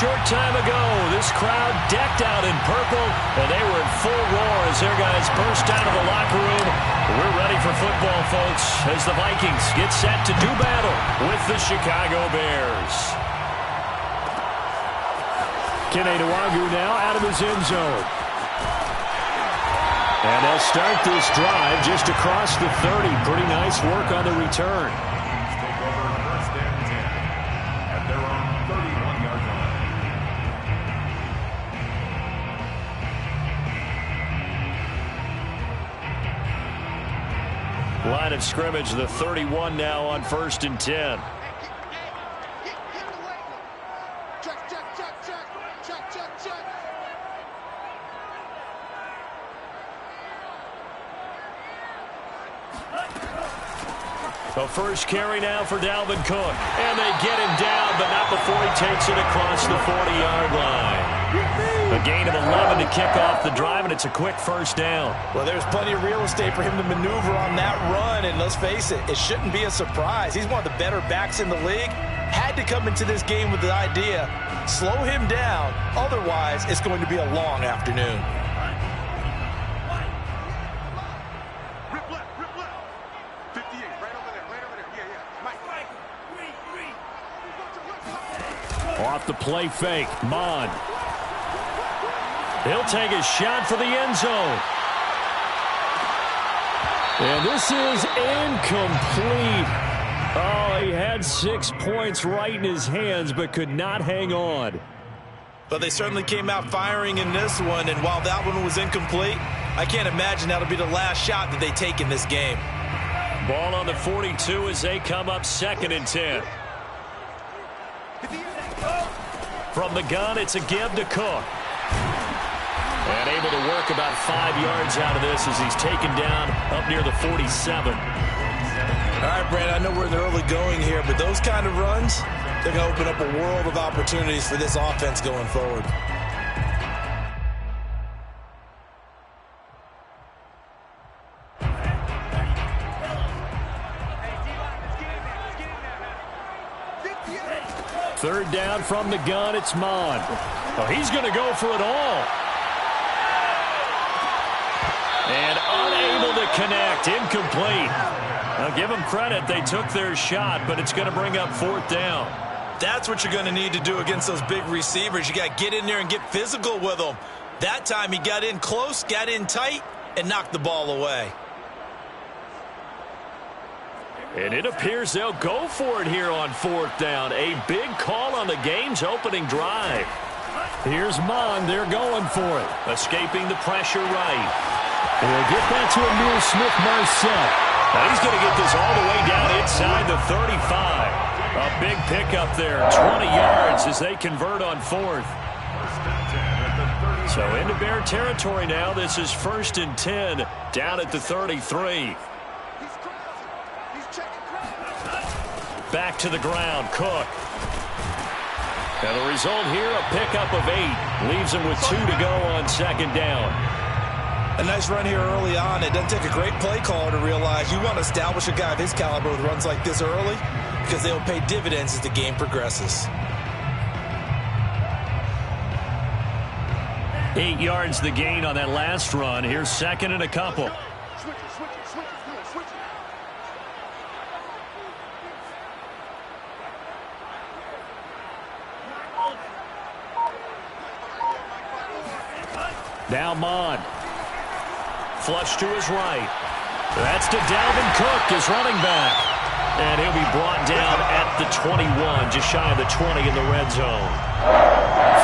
short time ago, this crowd decked out in purple, and they were in full roar as their guys burst out of the locker room. We're ready for football, folks, as the Vikings get set to do battle with the Chicago Bears. Kenny Nwagu now out of his end zone. And they'll start this drive just across the 30. Pretty nice work on the return. Line of scrimmage, the 31 now on 1st and 10. The first carry now for Dalvin Cook. And they get him down, but not before he takes it across the 40-yard line. A gain of 11 to kick off the drive, and it's a quick first down. Well, there's plenty of real estate for him to maneuver on that run, and let's face it, it shouldn't be a surprise. He's one of the better backs in the league. Had to come into this game with the idea, slow him down, otherwise it's going to be a long afternoon. Off the play fake, Mon. He'll take a shot for the end zone. And this is incomplete. Oh, he had 6 points right in his hands, but could not hang on. But they certainly came out firing in this one, and while that one was incomplete, I can't imagine that'll be the last shot that they take in this game. Ball on the 42 as they come up 2nd and 10. From the gun, it's a give to Cook. And able to work about 5 yards out of this as he's taken down up near the 47. All right, Brandon, I know we're in the early going here, but those kind of runs, they're going to open up a world of opportunities for this offense going forward. Third down from the gun, it's Mon. Oh, he's going to go for it all. And unable to connect, incomplete. Now give them credit, they took their shot, but it's going to bring up 4th down. That's what you're going to need to do against those big receivers. You got to get in there and get physical with them. That time he got in close, got in tight, and knocked the ball away. And it appears they'll go for it here on 4th down. A big call on the game's opening drive. Here's Mon. They're going for it. Escaping the pressure right. They'll get that to Emil Smith-Marset. Now he's going to get this all the way down inside the 35. A big pickup there. 20 yards as they convert on 4th. So into Bear territory now. This is 1st and 10 down at the 33. Back to the ground, Cook. And the result here, a pickup of 8. Leaves him with 2 to go on 2nd down. A nice run here early on. It doesn't take a great play caller to realize you want to establish a guy of his caliber with runs like this early because they'll pay dividends as the game progresses. 8 yards the gain on that last run. Here's 2nd and a couple. Now Mon. Flush to his right. That's to Dalvin Cook, his running back. And he'll be brought down at the 21, just shy of the 20 in the red zone.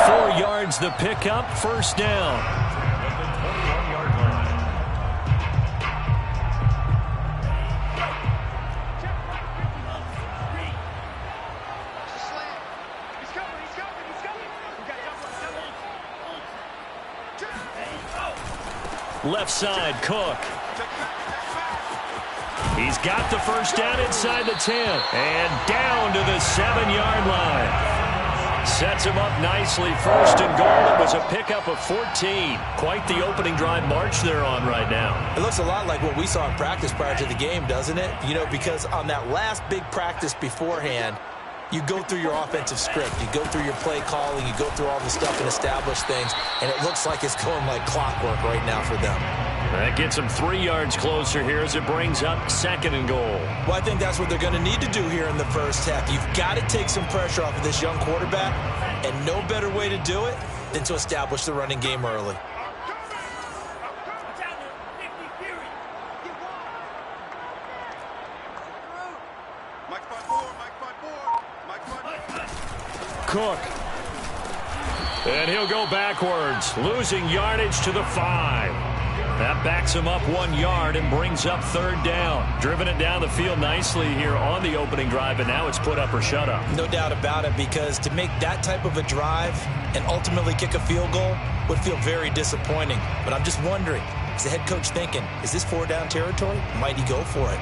4 yards the pickup, 1st down. Left side, Cook. He's got the 1st down inside the 10. And down to the 7-yard line. Sets him up nicely. 1st and goal. It was a pickup of 14. Quite the opening drive march they're on right now. It looks a lot like what we saw in practice prior to the game, doesn't it? You know, because on that last big practice beforehand, You go through your offensive script. You go through your play calling. You go through all the stuff and establish things, and it looks like it's going like clockwork right now for them. That gets them 3 yards closer here as it brings up 2nd and goal. Well, I think that's what they're going to need to do here in the first half. You've got to take some pressure off of this young quarterback, and no better way to do it than to establish the running game early. Cook. And he'll go backwards, losing yardage to the 5. That backs him up 1 yard and brings up 3rd down. Driven it down the field nicely here on the opening drive, but now it's put up or shut up. No doubt about it, because to make that type of a drive and ultimately kick a field goal would feel very disappointing. But I'm just wondering, is the head coach thinking, is this 4-down territory? Might he go for it?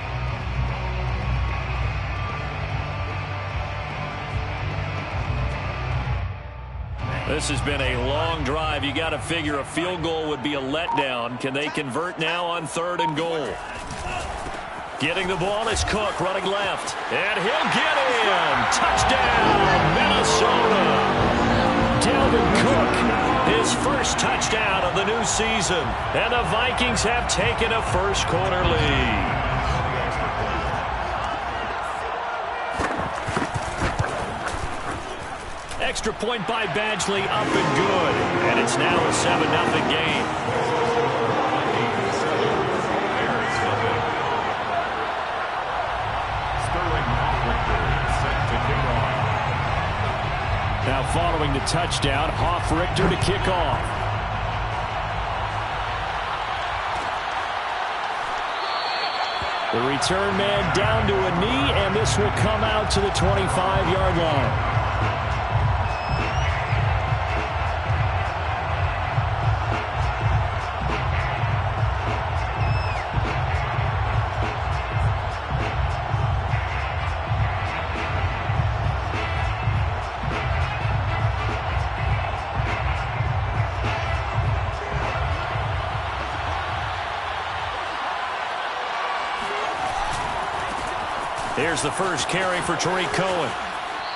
This has been a long drive. You got to figure a field goal would be a letdown. Can they convert now on 3rd and goal? Getting the ball is Cook running left. And he'll get in. Touchdown, Minnesota. Dalvin Cook, his first touchdown of the new season. And the Vikings have taken a first-quarter lead. Extra point by Badgley, up and good. And it's now a 7-0 game. Now following the touchdown, Hoff-Richter to kick off. The return man down to a knee, and this will come out to the 25-yard line. Here's the first carry for Tariq Cohen.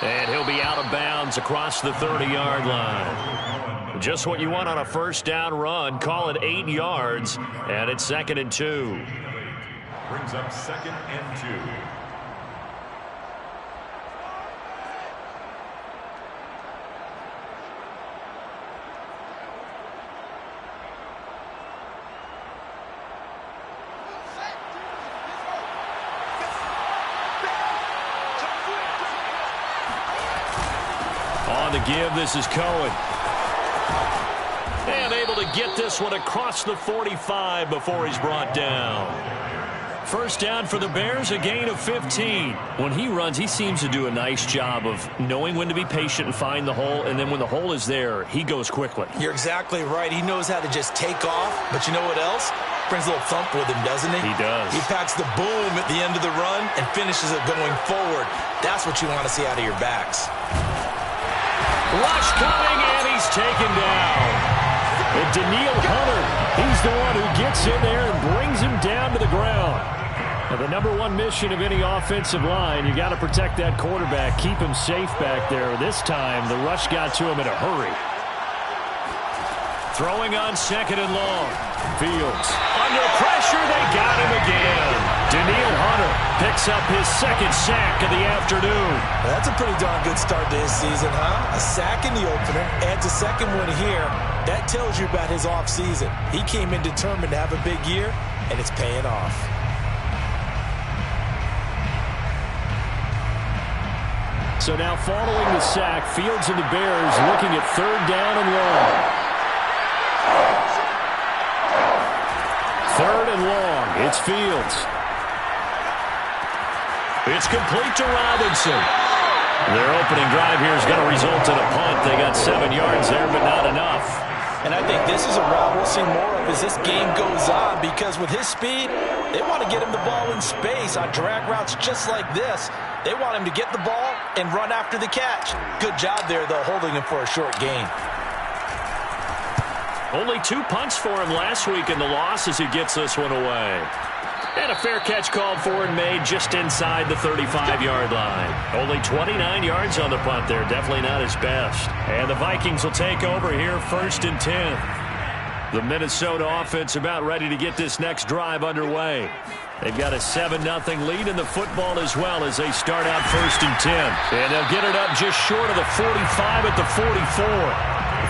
And he'll be out of bounds across the 30-yard line. Just what you want on a first down run. Call it 8 yards, and it's 2nd and 2. Brings up 2nd and 2. On the give, this is Cohen. And able to get this one across the 45 before he's brought down. First down for the Bears, a gain of 15. When he runs, he seems to do a nice job of knowing when to be patient and find the hole, and then when the hole is there, he goes quickly. You're exactly right. He knows how to just take off, but you know what else? Brings a little thump with him, doesn't he? He does. He packs the boom at the end of the run and finishes it going forward. That's what you want to see out of your backs. Rush coming, and he's taken down. And Daniil Hunter, he's the one who gets in there and brings him down to the ground. Now, the #1 mission of any offensive line, you got to protect that quarterback, keep him safe back there. This time, the rush got to him in a hurry. Throwing on 2nd and long. Fields. Under pressure, they got him again. Daniil Hunter picks up his 2nd sack of the afternoon. Well, that's a pretty darn good start to his season, huh? A sack in the opener, adds a 2nd one here. That tells you about his offseason. He came in determined to have a big year, and it's paying off. So now following the sack, Fields and the Bears looking at 3rd down and long. 3rd and long. It's Fields. It's complete to Robinson. Their opening drive here is going to result in a punt. They got 7 yards there, but not enough. And I think this is a route we'll see more of as this game goes on, because with his speed, they want to get him the ball in space on drag routes just like this. They want him to get the ball and run after the catch. Good job there, though, holding him for a short gain. Only 2 punts for him last week in the loss as he gets this one away. And a fair catch called for and made just inside the 35-yard line. Only 29 yards on the punt there. Definitely not his best. And the Vikings will take over here, 1st and 10. The Minnesota offense about ready to get this next drive underway. They've got a 7-0 lead in the football as well as they start out 1st and 10. And they'll get it up just short of the 45 at the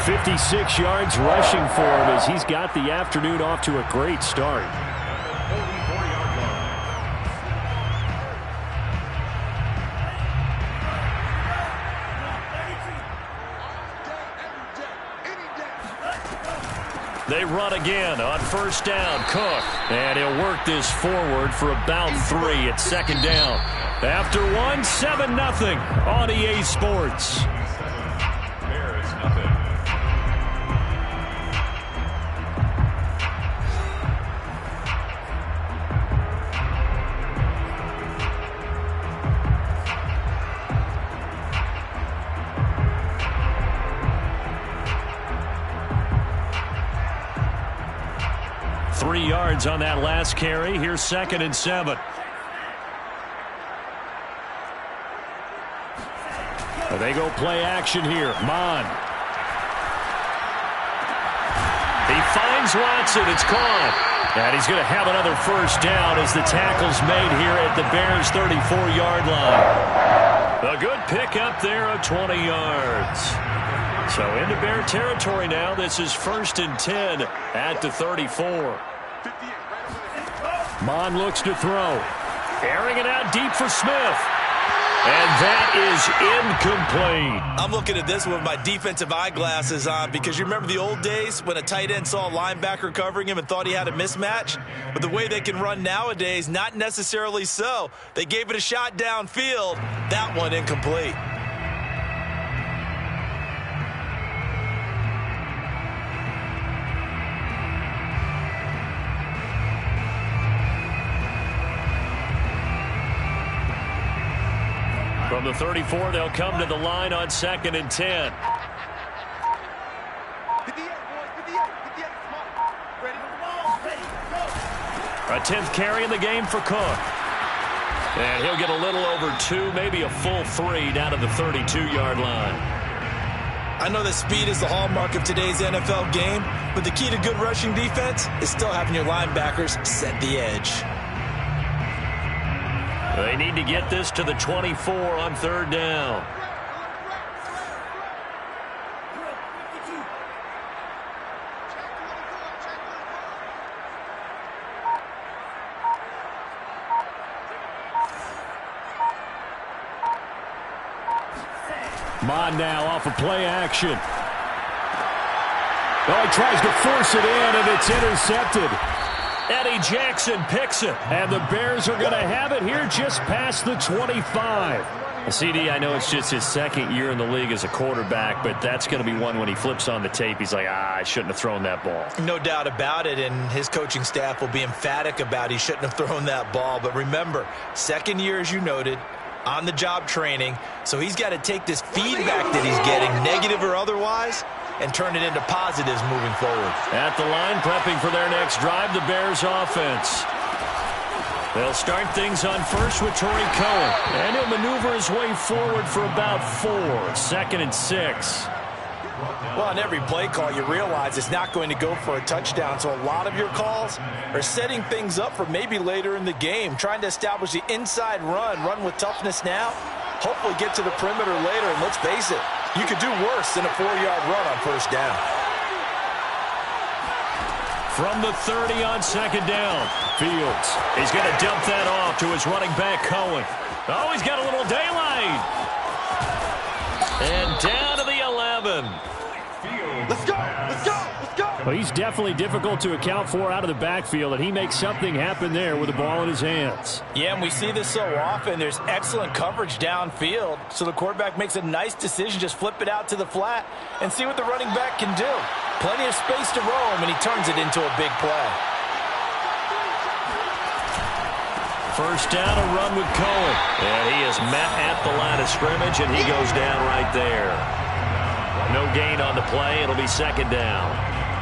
44. 56 yards rushing for him as he's got the afternoon off to a great start. They run again on 1st down. Cook. And he'll work this forward for about 3 at 2nd down. After 7-0 on EA Sports. Bears nothing. 3 yards on that last carry. Here's 2nd and 7. They go play action here. Mon. He finds Watson. It's caught. And he's going to have another 1st down as the tackle's made here at the Bears' 34-yard line. A good pickup there of 20 yards. So into Bear territory now. This is 1st and 10 at the 34. Mon looks to throw. Airing it out deep for Smith. And that is incomplete. I'm looking at this with my defensive eyeglasses on because you remember the old days when a tight end saw a linebacker covering him and thought he had a mismatch? But the way they can run nowadays, not necessarily so. They gave it a shot downfield. That one incomplete. From the 34, they'll come to the line on 2nd and 10. A 10th carry in the game for Cook. And he'll get a little over 2, maybe a full 3 down to the 32-yard line. I know that speed is the hallmark of today's NFL game, but the key to good rushing defense is still having your linebackers set the edge. They need to get this to the 24 on 3rd down. Mon now off of play action. Oh, he tries to force it in, and it's intercepted. Eddie Jackson picks it, and the Bears are going to have it here just past the 25. CD, I know it's just his 2nd year in the league as a quarterback, but that's going to be one when he flips on the tape. He's like, I shouldn't have thrown that ball. No doubt about it, and his coaching staff will be emphatic about he shouldn't have thrown that ball. But remember, 2nd year, as you noted, on-the-job training, so he's got to take this feedback that he's getting, negative or otherwise, and turn it into positives moving forward. At the line, prepping for their next drive, the Bears offense. They'll start things on 1st with Torrey Cohen, and he'll maneuver his way forward for about 4, 2nd and 6. Well, on every play call, you realize it's not going to go for a touchdown, so a lot of your calls are setting things up for maybe later in the game, trying to establish the inside run with toughness now, hopefully get to the perimeter later, and let's face it, you could do worse than a 4-yard run on 1st down. From the 30 on 2nd down, Fields. He's going to dump that off to his running back, Cohen. Oh, he's got a little daylight. And down to the 11. Let's go! Let's go! Let's go! Well, he's definitely difficult to account for out of the backfield, and he makes something happen there with the ball in his hands. Yeah, and we see this so often. There's excellent coverage downfield, so the quarterback makes a nice decision, just flip it out to the flat and see what the running back can do. Plenty of space to roam, and he turns it into a big play. 1st down, a run with Cohen. And he is met at the line of scrimmage, and he goes down right there. No gain on the play. It'll be 2nd down.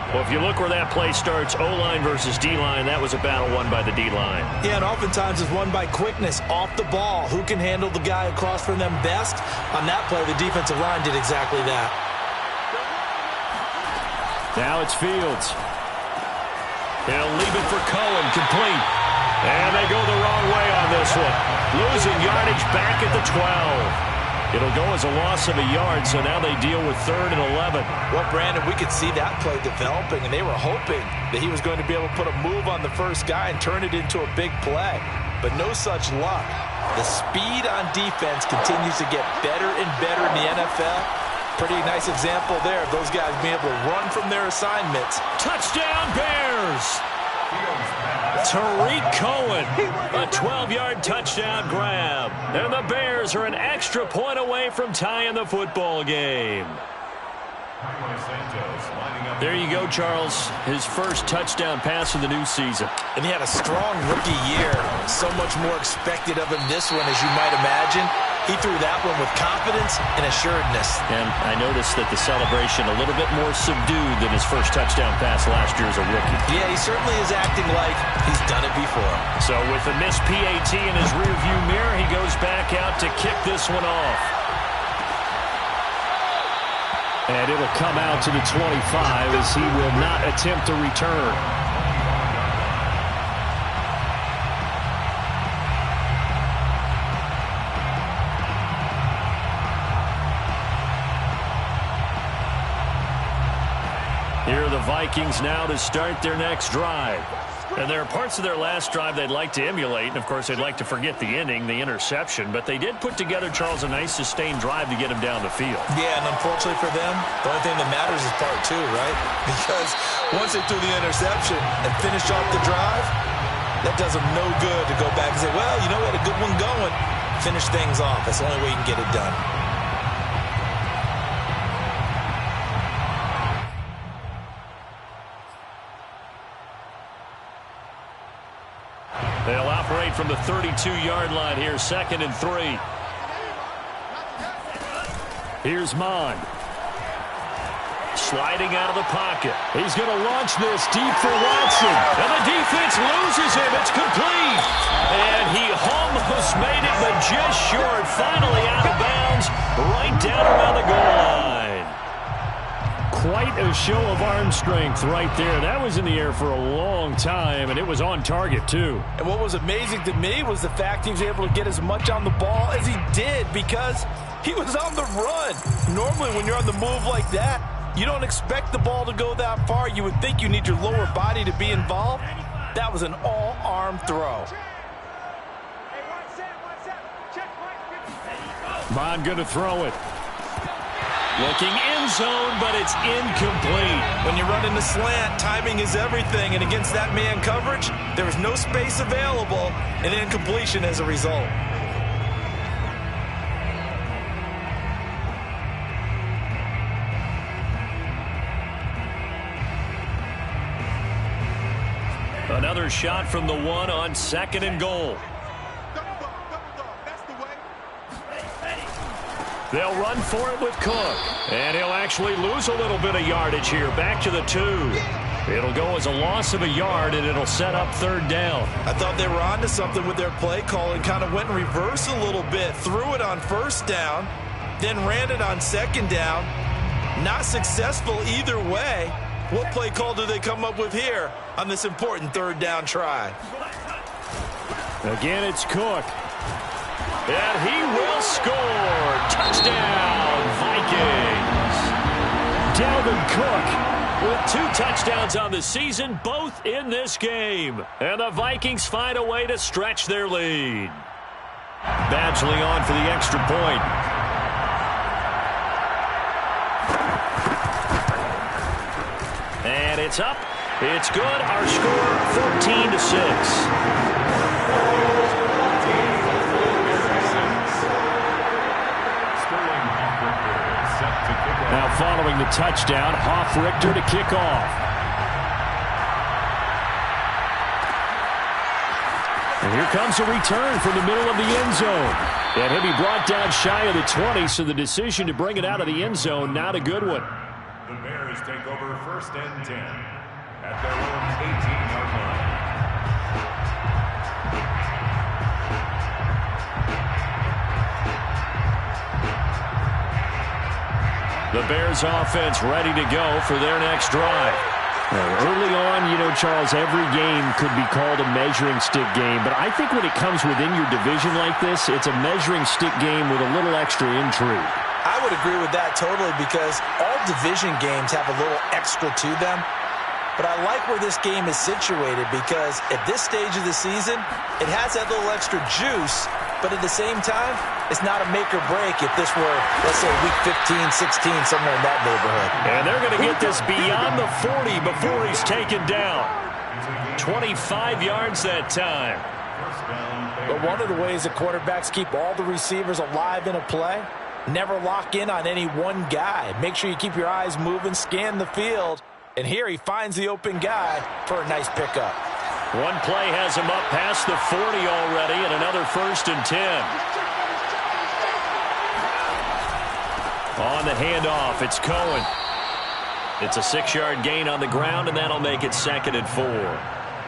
Well, if you look where that play starts, O-line versus D-line, that was a battle won by the D-line. Yeah, and oftentimes it's won by quickness, off the ball. Who can handle the guy across from them best? On that play, the defensive line did exactly that. Now it's Fields. He'll leave it for Cohen, complete. And they go the wrong way on this one. Losing yardage back at the 12. It'll go as a loss of a yard, so now they deal with 3rd and 11. Well, Brandon, we could see that play developing, and they were hoping that he was going to be able to put a move on the first guy and turn it into a big play. But no such luck. The speed on defense continues to get better and better in the NFL. Pretty nice example there of those guys being able to run from their assignments. Touchdown, Bears! Tariq Cohen, a 12-yard touchdown grab. And the Bears are an extra point away from tying the football game. There you go, Charles. His first touchdown pass of the new season. And he had a strong rookie year. So much more expected of him this one, as you might imagine. He threw that one with confidence and assuredness. And I noticed that the celebration a little bit more subdued than his first touchdown pass last year as a rookie. Yeah, he certainly is acting like he's done it before. So with the missed PAT in his rearview mirror, he goes back out to kick this one off. And it'll come out to the 25 as he will not attempt to return. Here are the Vikings now to start their next drive. And there are parts of their last drive they'd like to emulate. And, of course, they'd like to forget the ending, the interception. But they did put together, Charles, a nice sustained drive to get him down the field. Yeah, and unfortunately for them, the only thing that matters is part 2, right? Because once they threw the interception and finished off the drive, that does them no good to go back and say, well, you know, we had a good one going. Finish things off. That's the only way you can get it done. They'll operate from the 32-yard line here, 2nd and 3. Here's Mon. Sliding out of the pocket. He's going to launch this deep for Watson. And the defense loses him. It's complete. And he almost made it, but just short. Finally out of bounds, right down around the goal line. Quite a show of arm strength right there. That was in the air for a long time, and it was on target, too. And what was amazing to me was the fact he was able to get as much on the ball as he did because he was on the run. Normally, when you're on the move like that, you don't expect the ball to go that far. You would think you need your lower body to be involved. That was an all-arm throw. Bond going to throw it. Looking end zone, but it's incomplete. When you're running the slant, timing is everything. And against that man coverage, there was no space available, and incompletion as a result. Another shot from the 1 on 2nd and goal. They'll run for it with Cook. And he'll actually lose a little bit of yardage here. Back to the 2. It'll go as a loss of a yard, and it'll set up 3rd down. I thought they were onto something with their play call and kind of went in reverse a little bit. Threw it on 1st down, then ran it on 2nd down. Not successful either way. What play call do they come up with here on this important 3rd down try? Again, it's Cook. And he will score. Touchdown, Vikings. Dalvin Cook with 2 touchdowns on the season, both in this game. And the Vikings find a way to stretch their lead. Badgley on for the extra point. And it's up. It's good. Our score, 14-6. Now following the touchdown, Hoff-Richter to kick off. And here comes a return from the middle of the end zone. And he'll be brought down shy of the 20, so the decision to bring it out of the end zone, not a good one. The Bears take over 1st and 10 at their own 18-yard line. The Bears offense ready to go for their next drive. Early on, Charles, every game could be called a measuring stick game, but I think when it comes within your division like this, it's a measuring stick game with a little extra intrigue. I would agree with that totally because all division games have a little extra to them. But I like where this game is situated because at this stage of the season, it has that little extra juice, but at the same time, it's not a make or break if this were, let's say, week 15, 16, somewhere in that neighborhood. And they're going to get this beyond the 40 before he's taken down. 25 yards that time. But one of the ways that quarterbacks keep all the receivers alive in a play, never lock in on any one guy. Make sure you keep your eyes moving, scan the field. And here he finds the open guy for a nice pickup. One play has him up past the 40 already, and another 1st and 10. On the handoff, it's Cohen. It's a 6-yard gain on the ground, and that'll make it 2nd and 4.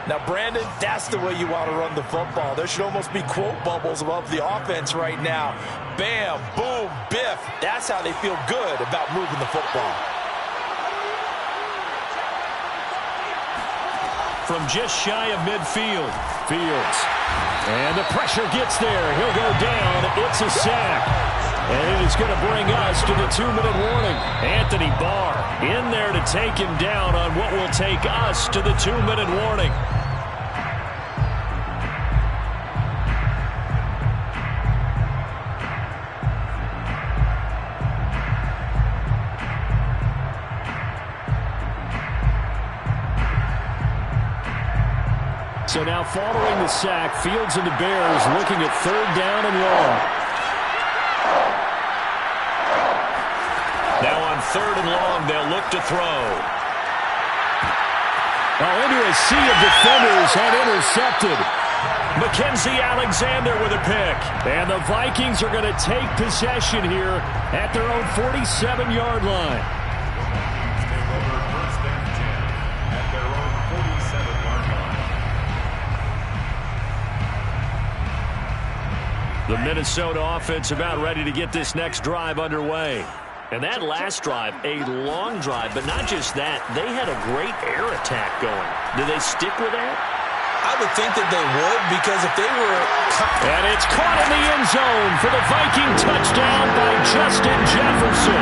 Now, Brandon, that's the way you want to run the football. There should almost be quote bubbles above the offense right now. Bam, boom, biff. That's how they feel good about moving the football. From just shy of midfield, Fields. And the pressure gets there. He'll go down. It's a sack. And it is going to bring us to the 2-minute warning. Anthony Barr in there to take him down on what will take us to the 2-minute warning. So now following the sack, Fields and the Bears looking at 3rd down and long. Now on 3rd and long, they'll look to throw. Oh, into a sea of defenders and intercepted. Mackenzie Alexander with a pick. And the Vikings are going to take possession here at their own 47-yard line. Take over 1st and 10 at their own 47-yard line. The Minnesota offense about ready to get this next drive underway. And that last drive, a long drive, but not just that. They had a great air attack going. Do they stick with that? I would think that they would because if they were... And it's caught in the end zone for the Viking touchdown by Justin Jefferson.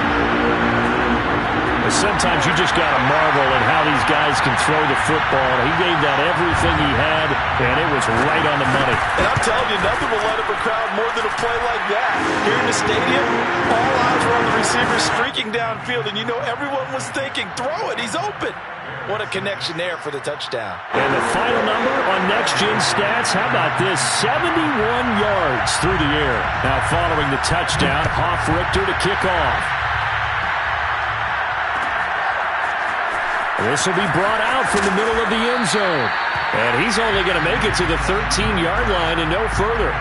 Sometimes you just got to marvel at how these guys can throw the football. He gave that everything he had, and it was right on the money. And I'm telling you, nothing will light up a crowd more than a play like that. Here in the stadium, all eyes were on the receiver streaking downfield, and you know everyone was thinking, throw it, he's open. What a connection there for the touchdown. And the final number on Next Gen Stats, how about this? 71 yards through the air. Now following the touchdown, Hoff-Richter to kick off. This will be brought out from the middle of the end zone. And he's only going to make it to the 13-yard line and no further.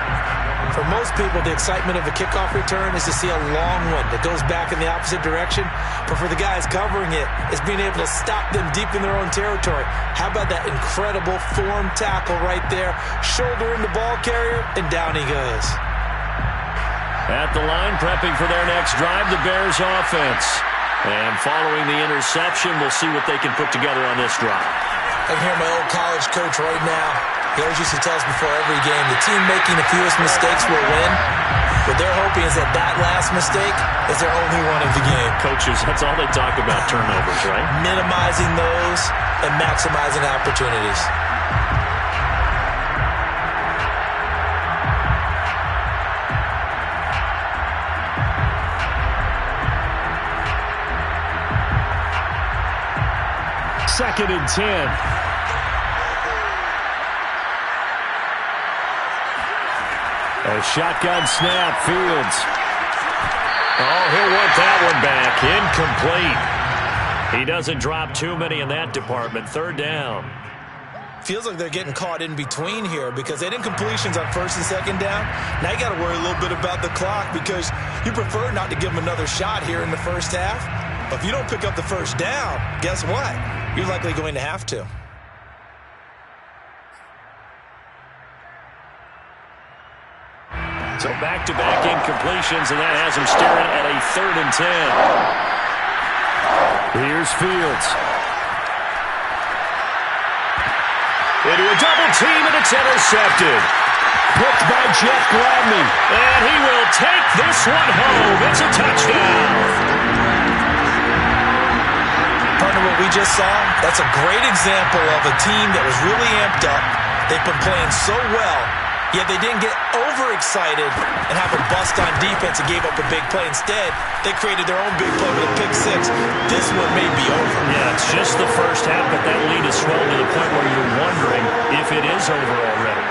For most people, the excitement of a kickoff return is to see a long one that goes back in the opposite direction. But for the guys covering it, it's being able to stop them deep in their own territory. How about that incredible form tackle right there? Shoulder in the ball carrier, and down he goes. At the line, prepping for their next drive, the Bears offense. And following the interception, we'll see what they can put together on this drive. I can hear my old college coach right now. He always used to tell us before every game, the team making the fewest mistakes will win. What they're hoping is that that last mistake is their only one of the game. Coaches, that's all they talk about, turnovers, right? Minimizing those and maximizing opportunities. Second and 10. A shotgun snap, Fields. Oh, he'll want that one back. Incomplete. He doesn't drop too many in that department. 3rd down. Feels like they're getting caught in between here because they did incompletions on 1st and 2nd down. Now you got to worry a little bit about the clock because you prefer not to give them another shot here in the first half. If you don't pick up the first down, guess what? You're likely going to have to. So back-to-back incompletions, and that has him staring at a 3rd and 10. Here's Fields. Into a double team, and it's intercepted. Picked by Jeff Gladney. And he will take this one home. It's a touchdown. Partner, what we just saw, that's a great example of a team that was really amped up. They've been playing so well, yet they didn't get overexcited and have a bust on defense and gave up a big play. Instead, they created their own big play with a pick six. This one may be over. Yeah, it's just the first half, but that lead is swelled to the point where you're wondering if it is over already.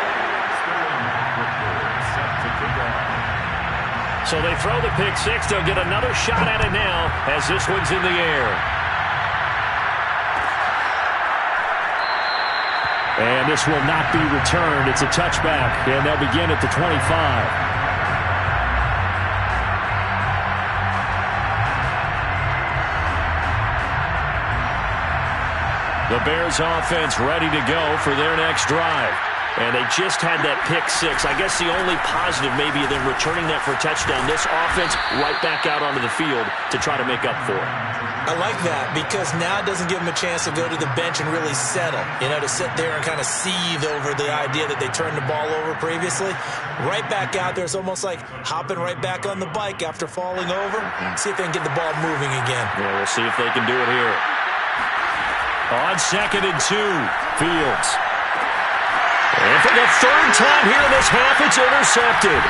So they throw the pick six. They'll get another shot at it now as this one's in the air. And this will not be returned. It's a touchback, and they'll begin at the 25. The Bears offense ready to go for their next drive. And they just had that pick six. I guess the only positive maybe of them returning that for a touchdown. This offense right back out onto the field to try to make up for it. I like that because now it doesn't give them a chance to go to the bench and really settle. You know, to sit there and kind of seethe over the idea that they turned the ball over previously. Right back out there. It's almost like hopping right back on the bike after falling over. See if they can get the ball moving again. Yeah, we'll see if they can do it here. On 2nd and 2, Fields. And for the 3rd time here in this half, it's intercepted.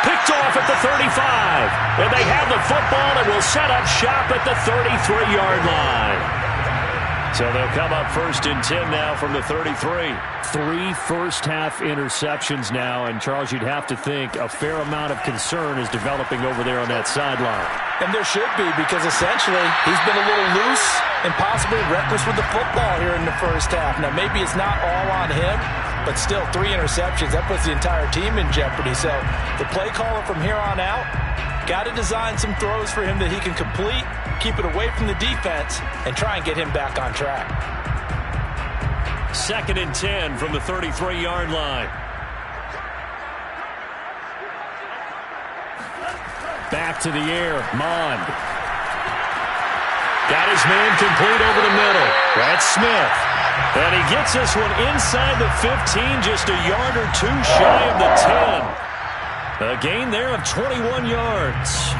Picked off at the 35. And they have the football and will set up shop at the 33-yard line. So they'll come up 1st and 10 now from the 33. 3 first-half interceptions now, and Charles, you'd have to think a fair amount of concern is developing over there on that sideline. And there should be, because essentially he's been a little loose and possibly reckless with the football here in the first half. Now, maybe it's not all on him, but still 3 interceptions. That puts the entire team in jeopardy. So the play caller from here on out got to design some throws for him that he can complete, keep it away from the defense, and try and get him back on track. 2nd and 10 from the 33-yard line. Back to the air, Mond. Got his man complete over the middle. That's Smith. And he gets this one inside the 15, just a yard or 2 shy of the 10. A gain there of 21 yards.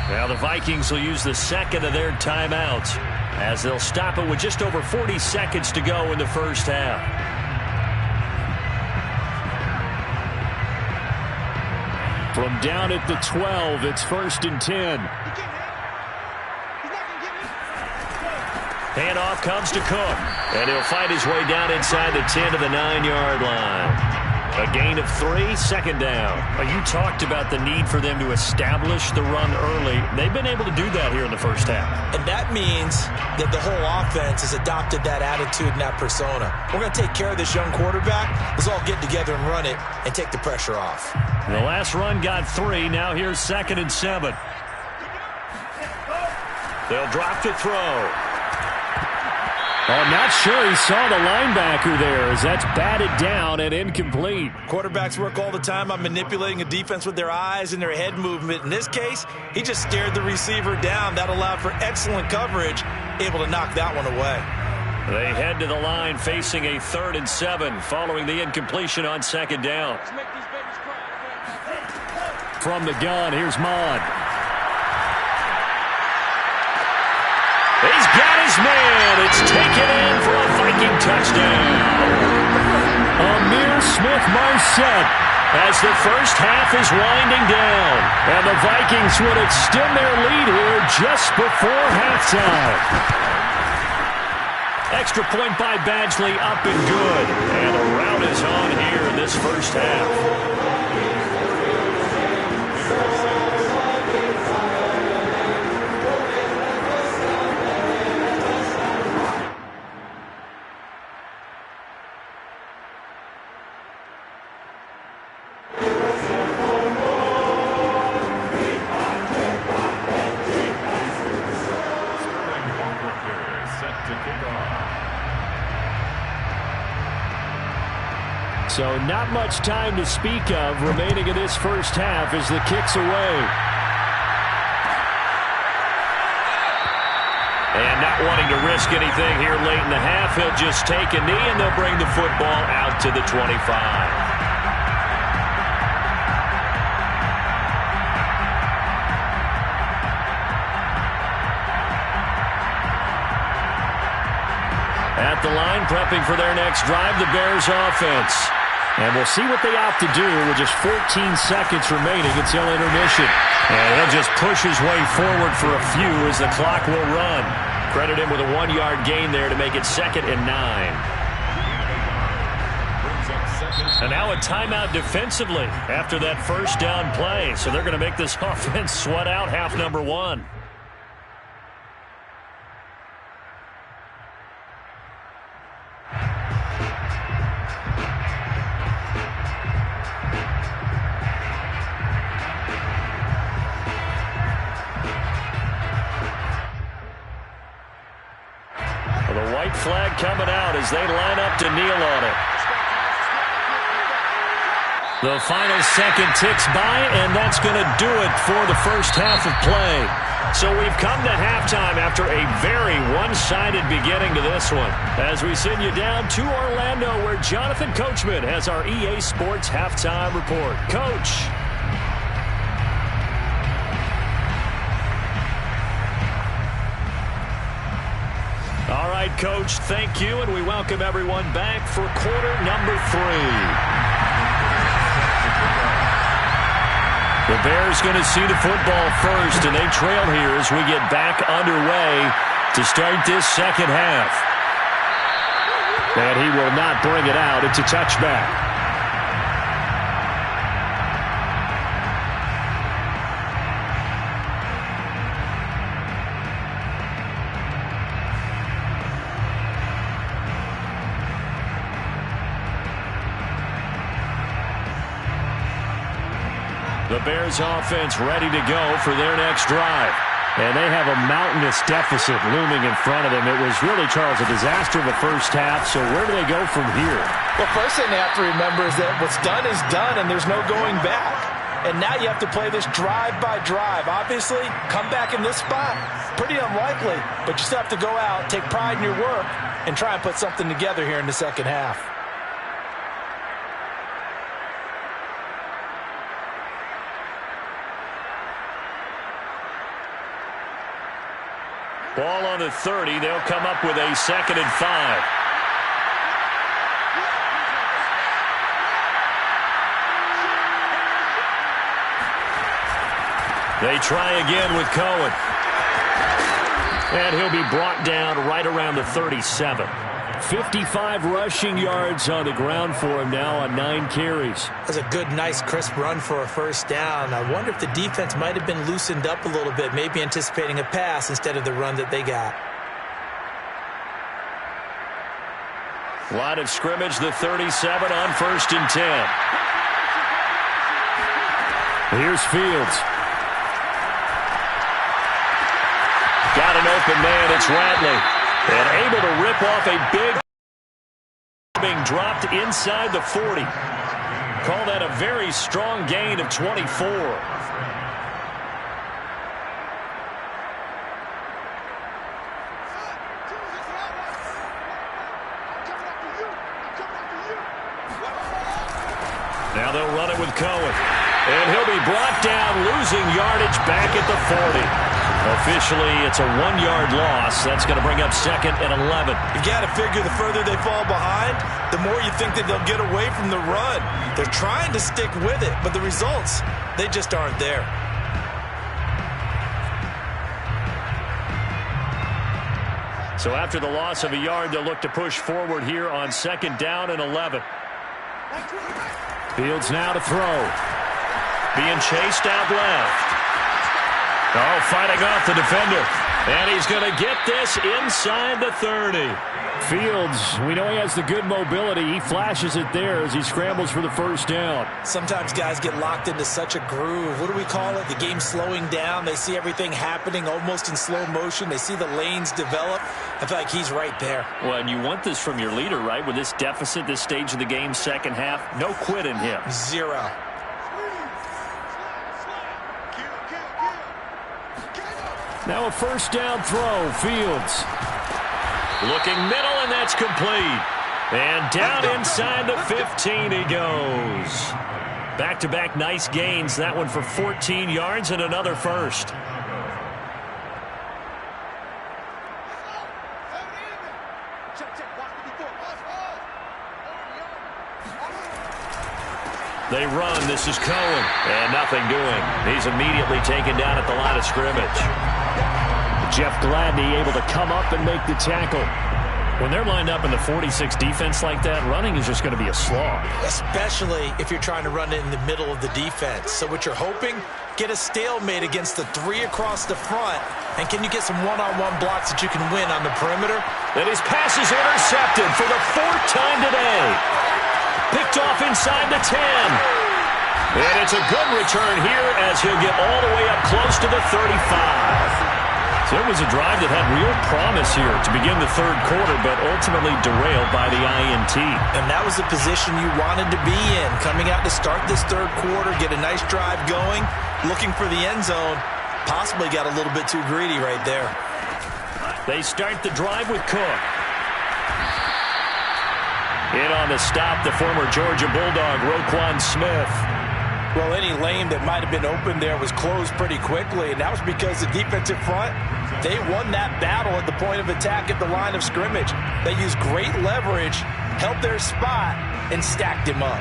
Now the Vikings will use the 2nd of their timeouts as they'll stop it with just over 40 seconds to go in the first half. From down at the 12, it's 1st and 10. Handoff comes to Cook, and he'll fight his way down inside the 10 to the 9-yard line. A gain of 3, 2nd down. You talked about the need for them to establish the run early. They've been able to do that here in the first half. And that means that the whole offense has adopted that attitude and that persona. We're going to take care of this young quarterback. Let's all get together and run it and take the pressure off. The last run got 3. Now here's 2nd and 7. They'll drop to throw. I'm not sure he saw the linebacker there as that's batted down and incomplete. Quarterbacks work all the time on manipulating a defense with their eyes and their head movement. In this case, he just stared the receiver down. That allowed for excellent coverage, able to knock that one away. They head to the line facing a 3rd and 7 following the incompletion on 2nd down. From the gun, here's Mond. He's got his man. It's taken in for a Viking touchdown. Amir Smith-Marset as the first half is winding down. And the Vikings would extend their lead here just before halftime. Extra point by Badgley, up and good. And a rout is on here in this first half. So not much time to speak of remaining in this first half as the kick's away. And not wanting to risk anything here late in the half, he'll just take a knee and they'll bring the football out to the 25. At the line, prepping for their next drive, the Bears offense. And we'll see what they opt to do with just 14 seconds remaining until intermission. And he'll just push his way forward for a few as the clock will run. Credit him with a 1-yard gain there to make it 2nd and 9. And now a timeout defensively after that first down play. So they're going to make this offense sweat out half number 1. The white flag coming out as they line up to kneel on it. The final second ticks by, and that's going to do it for the first half of play. So we've come to halftime after a very one-sided beginning to this one. As we send you down to Orlando, where Jonathan Coachman has our EA Sports Halftime Report. Coach. All right, Coach, thank you, and we welcome everyone back for quarter number 3. The Bears going to see the football first, and they trail here as we get back underway to start this second half. And he will not bring it out. It's a touchback. The Bears offense ready to go for their next drive. And they have a mountainous deficit looming in front of them. It was really, Charles, a disaster in the first half. So where do they go from here? Well, first thing they have to remember is that what's done is done and there's no going back. And now you have to play this drive by drive. Obviously, come back in this spot, pretty unlikely. But you still have to go out, take pride in your work, and try and put something together here in the second half. Ball on the 30. They'll come up with a 2nd and 5. They try again with Cohen. And he'll be brought down right around the 37. 55 rushing yards on the ground for him now on 9 carries. That's a good, nice, crisp run for a first down. I wonder if the defense might have been loosened up a little bit, maybe anticipating a pass instead of the run that they got. Line of scrimmage, the 37 on 1st and 10. Here's Fields. Got an open man, it's Radley. And able to rip off a big being dropped inside the 40. Call that a very strong gain of 24. Now they'll run it with Cohen. And he'll be brought down, losing yardage back at the 40. Officially, it's a 1-yard loss. That's going to bring up 2nd and 11. You got to figure the further they fall behind, the more you think that they'll get away from the run. They're trying to stick with it, but the results, they just aren't there. So after the loss of a yard, they'll look to push forward here on 2nd down and 11. Fields now to throw. Being chased out left. Oh, fighting off the defender. And he's going to get this inside the 30. Fields, we know he has the good mobility. He flashes it there as he scrambles for the first down. Sometimes guys get locked into such a groove. What do we call it? The game slowing down. They see everything happening almost in slow motion. They see the lanes develop. I feel like he's right there. Well, and you want this from your leader, right? With this deficit, this stage of the game, second half, no quit in him. Zero. Now a first down throw. Fields. Looking middle, and that's complete. And down inside the 15 he goes. Back-to-back nice gains. That one for 14 yards and another first. They run. This is Cohen. And nothing doing. He's immediately taken down at the line of scrimmage. Jeff Gladney able to come up and make the tackle. When they're lined up in the 46 defense like that, running is just going to be a slog. Especially if you're trying to run it in the middle of the defense. So what you're hoping, get a stalemate against the three across the front. And can you get some one-on-one blocks that you can win on the perimeter? And his pass is intercepted for the fourth time today. Picked off inside the 10. And it's a good return here as he'll get all the way up close to the 35. So it was a drive that had real promise here to begin the third quarter, but ultimately derailed by the INT. And that was the position you wanted to be in. Coming out to start this third quarter, get a nice drive going, looking for the end zone. Possibly got a little bit too greedy right there. They start the drive with Cook. In on the stop, the former Georgia Bulldog, Roquan Smith. Well, any lane that might have been open there was closed pretty quickly, and that was because the defensive front, they won that battle at the point of attack at the line of scrimmage. They used great leverage, held their spot, and stacked him up.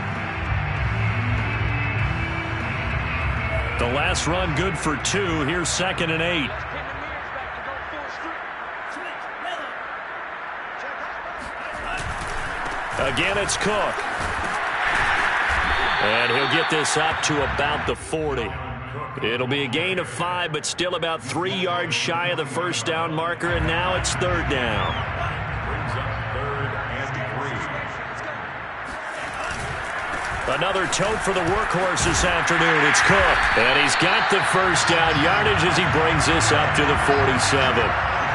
The last run good for 2. Here's 2nd and 8. Again, it's Cook. And he'll get this up to about the 40. It'll be a gain of 5, but still about 3 yards shy of the first down marker, and now it's third down. Brings up 3rd and 3. Another tote for the workhorse this afternoon. It's Cook. And he's got the first down yardage as he brings this up to the 47.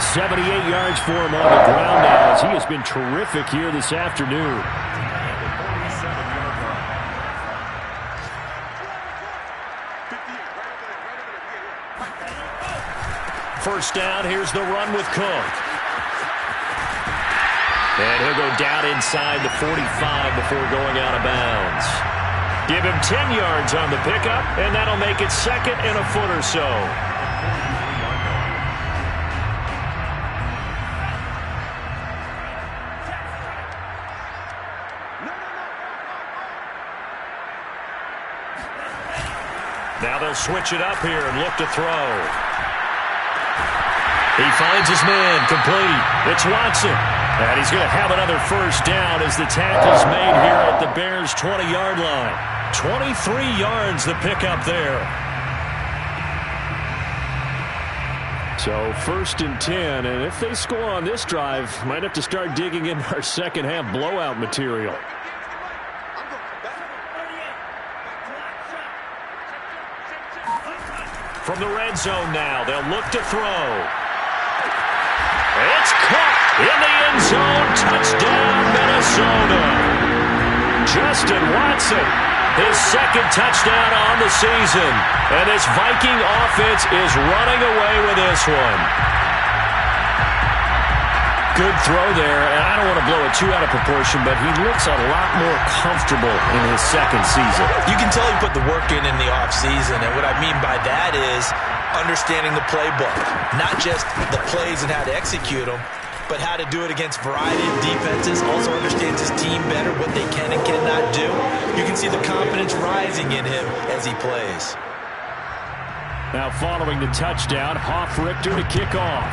78 yards for him on the ground now as he has been terrific here this afternoon. First down, here's the run with Cook. And he'll go down inside the 45 before going out of bounds. Give him 10 yards on the pickup, and that'll make it 2nd and a foot or so. Now they'll switch it up here and look to throw. He finds his man, complete. It's Watson. And he's going to have another first down as the tackle's made here at the Bears' 20-yard line. 23 yards the pickup there. So 1st and 10, and if they score on this drive, might have to start digging into our second half blowout material. From the red zone now, they'll look to throw. It's caught in the end zone. Touchdown, Minnesota. Justin Watson, his 2nd touchdown on the season. And this Viking offense is running away with this one. Good throw there, and I don't want to blow it too out of proportion, but he looks a lot more comfortable in his 2nd season. You can tell he put the work in the offseason, and what I mean by that is understanding the playbook. Not just the plays and how to execute them, but how to do it against a variety of defenses. Also understands his team better, what they can and cannot do. You can see the confidence rising in him as he plays. Now following the touchdown, Hoff-Richter to kick off.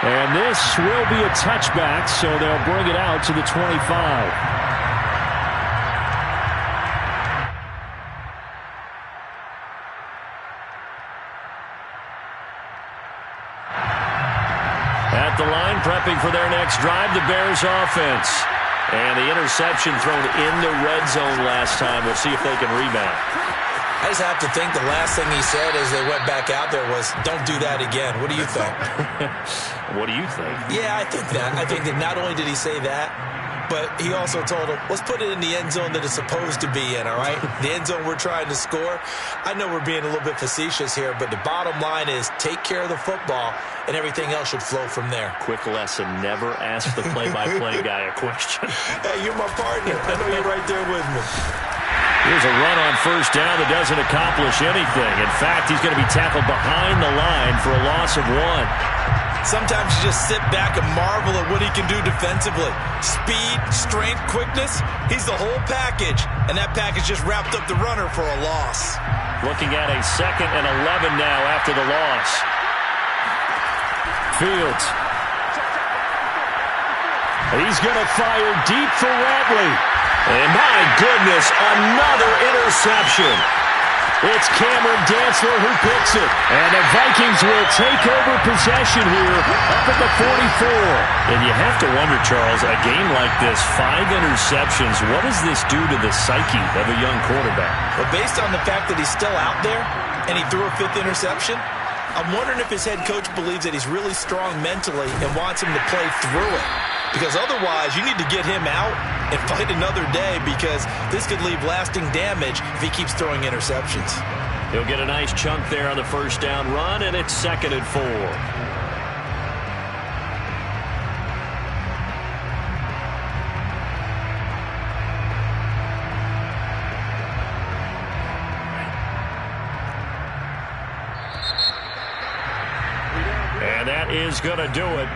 And this will be a touchback, so they'll bring it out to the 25. prepping for their next drive, the Bears offense. And the interception thrown in the red zone last time. We'll see if they can rebound. I just have to think the last thing he said as they went back out there was, don't do that again. What do you think? What do you think? Yeah, I think that. I think that not only did he say that, but he also told him, let's put it in the end zone that it's supposed to be in, all right? The end zone we're trying to score. I know we're being a little bit facetious here, but the bottom line is take care of the football, and everything else should flow from there. Quick lesson, never ask the play-by-play guy a question. Hey, you're my partner. I know you're right there with me. Here's a run on first down that doesn't accomplish anything. In fact, he's going to be tackled behind the line for a loss of 1. Sometimes you just sit back and marvel at what he can do defensively. Speed, strength, quickness, he's the whole package. And that package just wrapped up the runner for a loss. Looking at a 2nd and 11 now after the loss. Fields. He's going to fire deep for Ratley. And my goodness, another interception. It's Cameron Dantzler who picks it. And the Vikings will take over possession here up at the 44. And you have to wonder, Charles, a game like this, 5 interceptions, what does this do to the psyche of a young quarterback? Well, based on the fact that he's still out there and he threw a 5th interception, I'm wondering if his head coach believes that he's really strong mentally and wants him to play through it. Because otherwise, you need to get him out and fight another day because this could leave lasting damage if he keeps throwing interceptions. He'll get a nice chunk there on the first down run, and it's 2nd and 4. And that is going to do it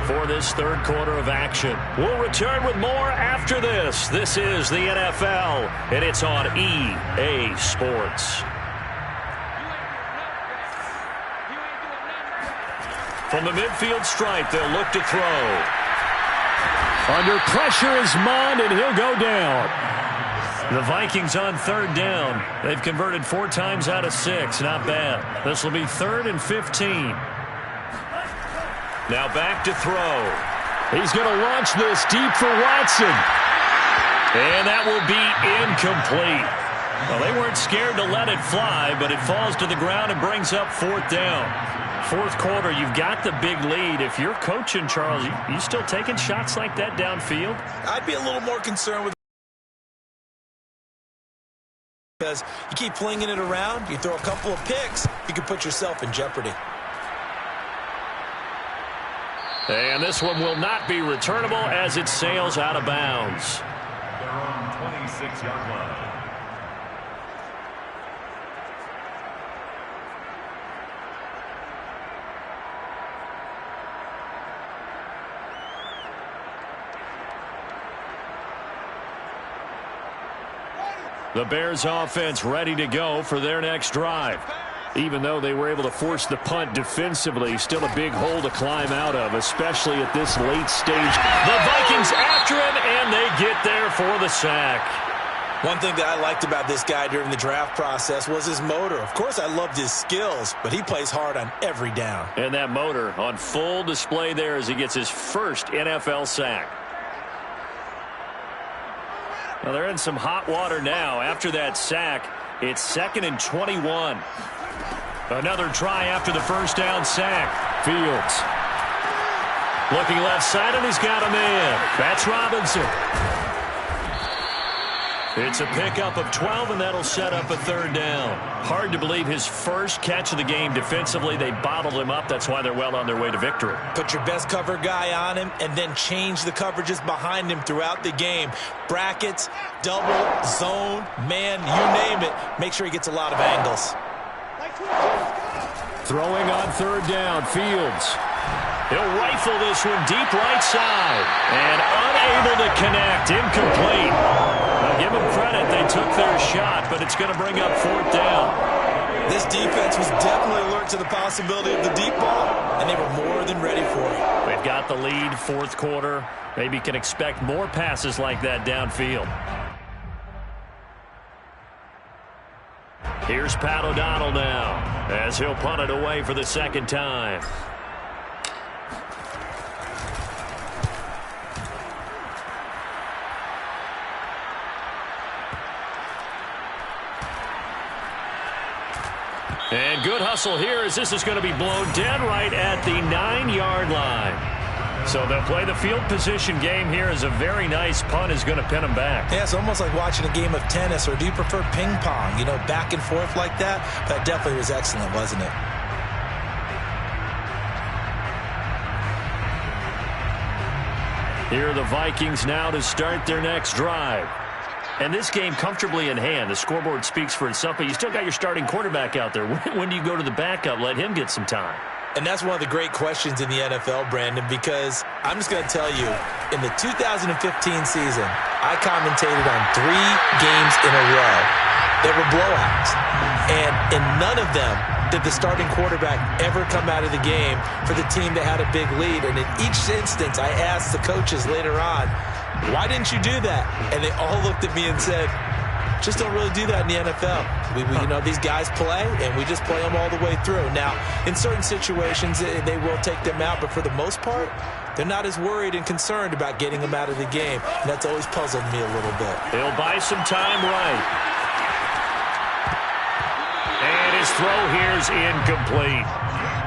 for this third quarter of action. We'll return with more after this. This is the NFL, and it's on EA Sports. From the midfield stripe, they'll look to throw. Under pressure is Mond, and he'll go down. The Vikings on 3rd down. They've converted 4 times out of 6. Not bad. This will be 3rd and 15. Now back to throw. He's going to launch this deep for Watson. And that will be incomplete. Well, they weren't scared to let it fly, but it falls to the ground and brings up 4th down. 4th quarter, you've got the big lead. If you're coaching, Charles, you still taking shots like that downfield? I'd be a little more concerned with because you keep flinging it around, you throw a couple of picks, you can put yourself in jeopardy. And this one will not be returnable as it sails out of bounds. They're on 26-yard line. The Bears offense ready to go for their next drive. Even though they were able to force the punt defensively, still a big hole to climb out of, especially at this late stage. The Vikings after him, and they get there for the sack. One thing that I liked about this guy during the draft process was his motor. Of course, I loved his skills, but he plays hard on every down. And that motor on full display there as he gets his first NFL sack. Well, they're in some hot water now. After that sack, it's 2nd and 21. Another try after the first down sack. Fields. Looking left side, and he's got a man. That's Robinson. It's a pickup of 12, and that'll set up a 3rd down. Hard to believe his first catch of the game defensively. They bottled him up. That's why they're well on their way to victory. Put your best cover guy on him and then change the coverages behind him throughout the game. Brackets, double, zone, man, you name it. Make sure he gets a lot of angles. Throwing on 3rd down, Fields. He'll rifle this one deep right side. And unable to connect. Incomplete. Now give them credit. They took their shot, but it's going to bring up 4th down. This defense was definitely alert to the possibility of the deep ball, and they were more than ready for it. They've got the lead, 4th quarter. Maybe can expect more passes like that downfield. Here's Pat O'Donnell now, as he'll punt it away for the 2nd time. And good hustle here as this is going to be blown dead right at the 9-yard line. So they'll play the field position game here as a very nice punt is going to pin them back. Yeah, it's almost like watching a game of tennis, or do you prefer ping pong? You know, back and forth like that? That definitely was excellent, wasn't it? Here are the Vikings now to start their next drive. And this game comfortably in hand. The scoreboard speaks for itself, but you still got your starting quarterback out there. When do you go to the backup? Let him get some time. And that's one of the great questions in the NFL, Brandon, because I'm just going to tell you, in the 2015 season, I commentated on 3 games in a row that were blowouts. And in none of them did the starting quarterback ever come out of the game for the team that had a big lead. And in each instance, I asked the coaches later on, why didn't you do that? And they all looked at me and said, just don't really do that in the NFL. You know, these guys play, and we just play them all the way through. Now, in certain situations, they will take them out, but for the most part, they're not as worried and concerned about getting them out of the game. And that's always puzzled me a little bit. He'll buy some time right. And his throw here's incomplete.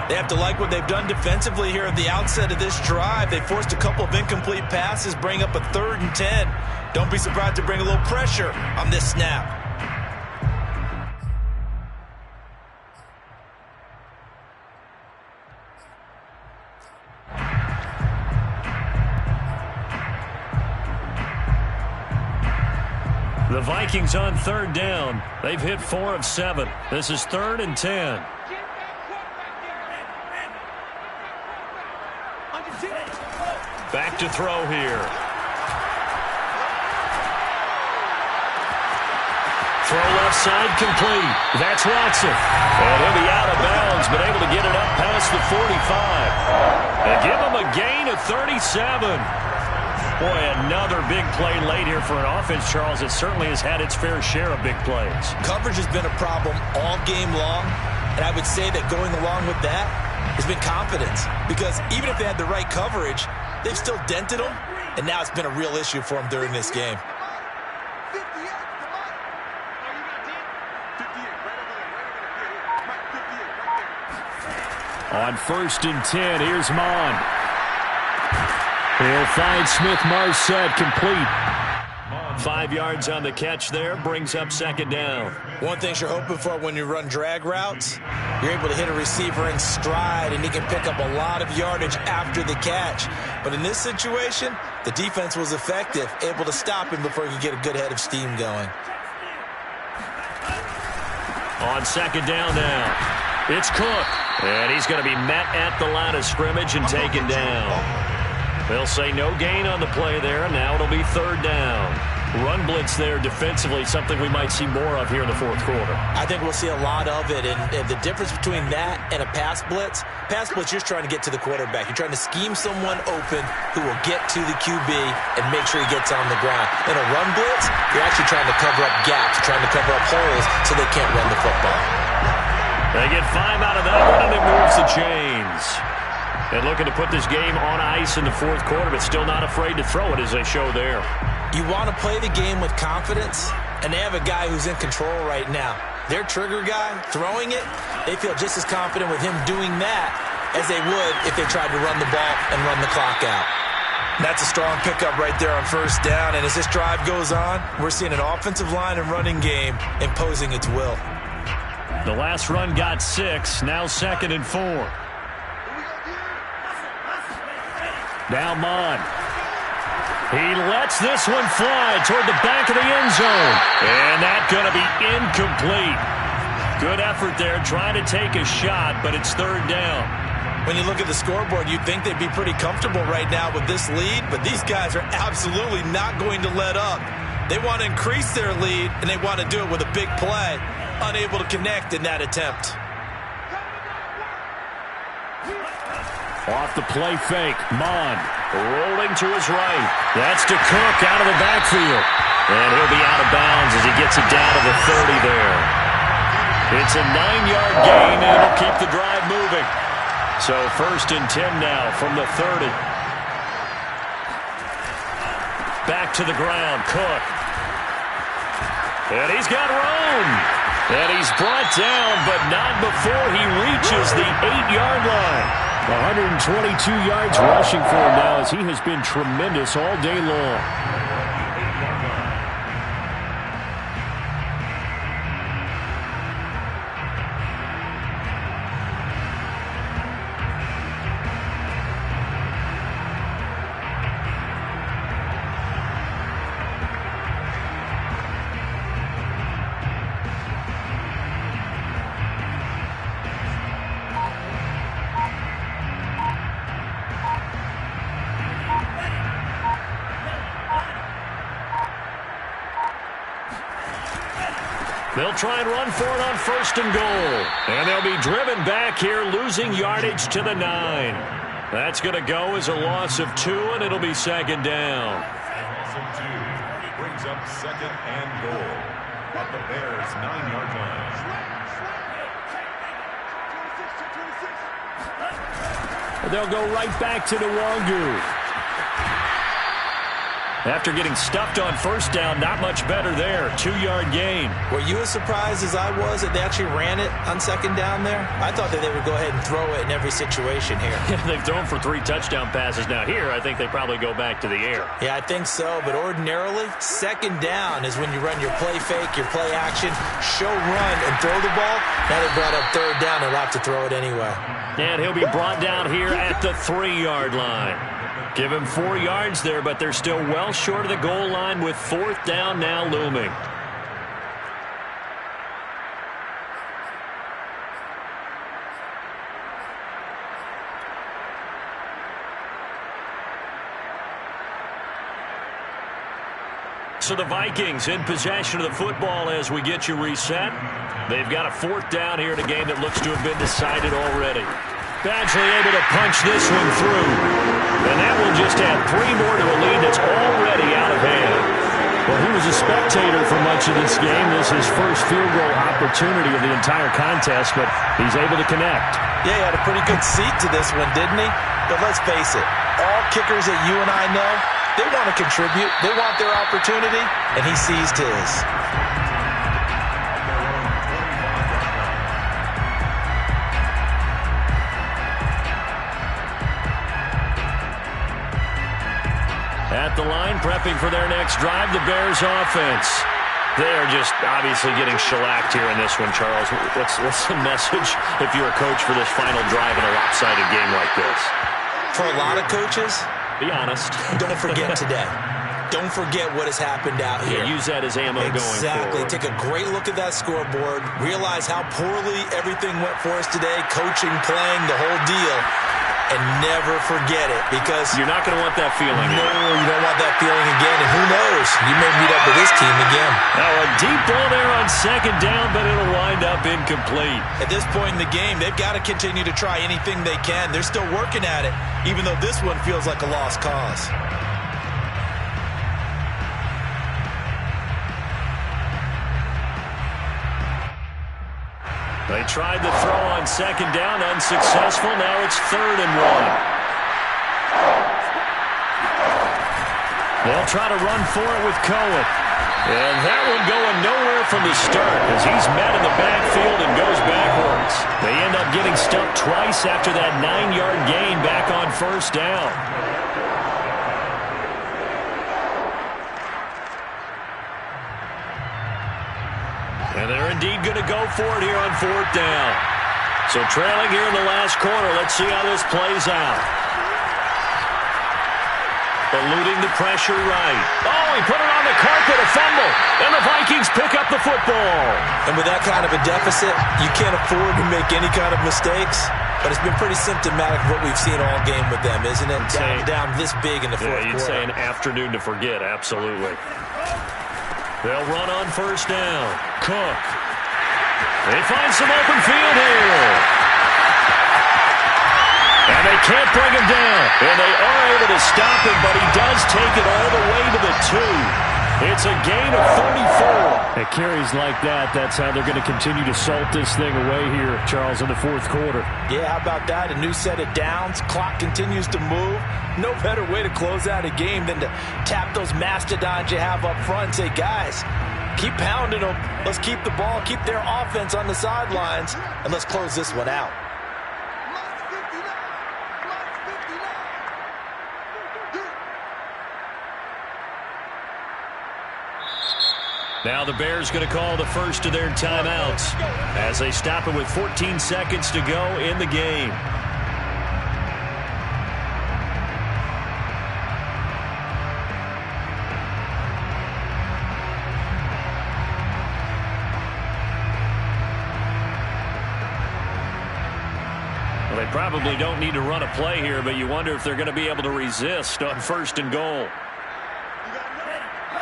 They have to like what they've done defensively here at the outset of this drive. They forced a couple of incomplete passes, bring up a 3rd and 10. Don't be surprised to bring a little pressure on this snap. The Vikings on 3rd down. They've hit 4 of 7. This is 3rd and 10. Back to throw here. Throw left side complete. That's Watson. And he'll be out of bounds, but able to get it up past the 45. They give him a gain of 37. Boy, another big play late here for an offense, Charles, that certainly has had its fair share of big plays. Coverage has been a problem all game long, and I would say that going along with that has been confidence, because even if they had the right coverage, they've still dented them, and now it's been a real issue for them during this game. On 1st and 10, here's Mon. He'll find Smith-Marset complete. 5 yards on the catch there, brings up 2nd down. One thing you're hoping for when you run drag routes, you're able to hit a receiver in stride, and he can pick up a lot of yardage after the catch. But in this situation, the defense was effective, able to stop him before he could get a good head of steam going. On 2nd down now, it's Cook. And he's going to be met at the line of scrimmage and taken down. They'll say no gain on the play there, and now it'll be 3rd down. Run blitz there defensively, something we might see more of here in the 4th quarter. I think we'll see a lot of it, and the difference between that and a pass blitz, you're trying to get to the quarterback. You're trying to scheme someone open who will get to the QB and make sure he gets on the ground. In a run blitz, you're actually trying to cover up gaps, trying to cover up holes so they can't run the football. They get 5 out of that one, and it moves the chains. And looking to put this game on ice in the 4th quarter, but still not afraid to throw it as they show there. You want to play the game with confidence, and they have a guy who's in control right now. Their trigger guy, throwing it, they feel just as confident with him doing that as they would if they tried to run the ball and run the clock out. That's a strong pickup right there on 1st down, and as this drive goes on, we're seeing an offensive line and running game imposing its will. The last run got 6, now 2nd and 4. Now Mon. He lets this one fly toward the back of the end zone. And that's going to be incomplete. Good effort there, trying to take a shot, but it's 3rd down. When you look at the scoreboard, you'd think they'd be pretty comfortable right now with this lead, but these guys are absolutely not going to let up. They want to increase their lead, and they want to do it with a big play. Unable to connect in that attempt. Off the play fake, Mon rolling to his right. That's to Cook out of the backfield. And he'll be out of bounds as he gets it down to the 30 there. It's a 9-yard gain, and it'll keep the drive moving. So 1st and 10 now from the 30. Back to the ground, Cook. And he's got room. And he's brought down, but not before he reaches the 8-yard line. 122 yards rushing for him now as he has been tremendous all day long. They'll try and run for it on 1st and goal. And they'll be driven back here, losing yardage to the 9. That's going to go as a loss of 2, and it'll be 2nd down. Loss of 2 brings up 2nd and goal at the Bears' 9-yard line. They'll go right back to Nwangu. After getting stuffed on 1st down, not much better there. 2-yard gain. Were you as surprised as I was that they actually ran it on 2nd down there? I thought that they would go ahead and throw it in every situation here. They've thrown for 3 touchdown passes. Now here, I think they probably go back to the air. Yeah, I think so. But ordinarily, 2nd down is when you run your play fake, your play action, show run, and throw the ball. Now they brought up 3rd down. They'll have to throw it anyway. And he'll be brought down here at the 3-yard line. Give him 4 yards there, but they're still well short of the goal line with 4th down now looming. So the Vikings in possession of the football as we get you reset. They've got a 4th down here in a game that looks to have been decided already. Badgley able to punch this one through. And that will just add 3 more to a lead that's already out of hand. Well, he was a spectator for much of this game. This is his first field goal opportunity of the entire contest, but he's able to connect. Yeah, he had a pretty good seat to this one, didn't he? But let's face it, all kickers that you and I know, they want to contribute. They want their opportunity, and he seized his. At the line, prepping for their next drive, the Bears offense. They are just obviously getting shellacked here in this one, Charles. What's the message if you're a coach for this final drive in a lopsided game like this? For a lot of coaches, be honest. Don't forget today. Don't forget what has happened out here. Yeah, use that as ammo going forward. Exactly. Take a great look at that scoreboard. Realize how poorly everything went for us today. Coaching, playing, the whole deal. And never forget it, because you're not going to want that feeling. No, you don't want that feeling again. And who knows? You may meet up with this team again. Now a deep ball there on 2nd down, but it'll wind up incomplete. At this point in the game, they've got to continue to try anything they can. They're still working at it, even though this one feels like a lost cause. They tried the throw on 2nd down, unsuccessful. Now it's 3rd and 1. They'll try to run for it with Cohen. And that one going nowhere from the start as he's met in the backfield and goes backwards. They end up getting stumped twice after that 9-yard gain back on 1st down. And they're indeed going to go for it here on 4th down. So trailing here in the last quarter. Let's see how this plays out. Eluding the pressure right. Oh, he put it on the carpet, a fumble. And the Vikings pick up the football. And with that kind of a deficit, you can't afford to make any kind of mistakes. But it's been pretty symptomatic of what we've seen all game with them, isn't it? Down this big in the fourth quarter. You'd say an afternoon to forget, absolutely. They'll run on 1st down. Cook. They find some open field here. And they can't bring him down. And they are able to stop him, but he does take it all the way to the 2. It's a gain of 34. At carries like that, that's how they're going to continue to salt this thing away here, Charles, in the 4th quarter. Yeah, how about that? A new set of downs. Clock continues to move. No better way to close out a game than to tap those mastodons you have up front and say, guys, Keep pounding them. Let's keep the ball, keep their offense on the sidelines, and let's close this one out. Now the Bears going to call the first of their timeouts as they stop it with 14 seconds to go in the game. Well, they probably don't need to run a play here, but you wonder if they're going to be able to resist on first and goal.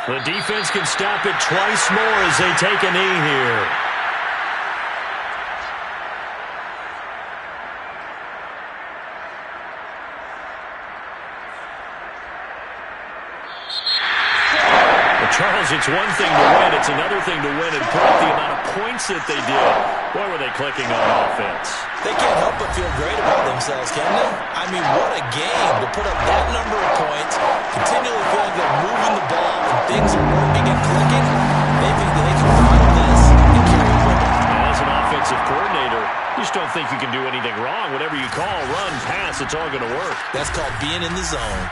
The defense can stop it twice more as they take a knee here. Well, Charles, it's one thing to win. It's another thing to win and put up the amount of points that they did. Boy, were they clicking on offense. They can't help but feel great about themselves, can they? I mean, what a game to put up that number of points, continually feel like they're moving the ball and things are working and clicking. They think that they can follow this and carry it with them. As an offensive coordinator, you just don't think you can do anything wrong. Whatever you call, run, pass, it's all going to work. That's called being in the zone.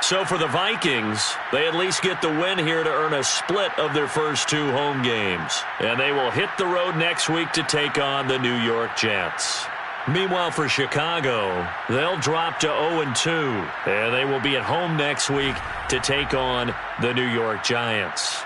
So for the Vikings, they at least get the win here to earn a split of their first two home games. And they will hit the road next week to take on the New York Jets. Meanwhile, for Chicago, they'll drop to 0-2. And they will be at home next week to take on the New York Giants.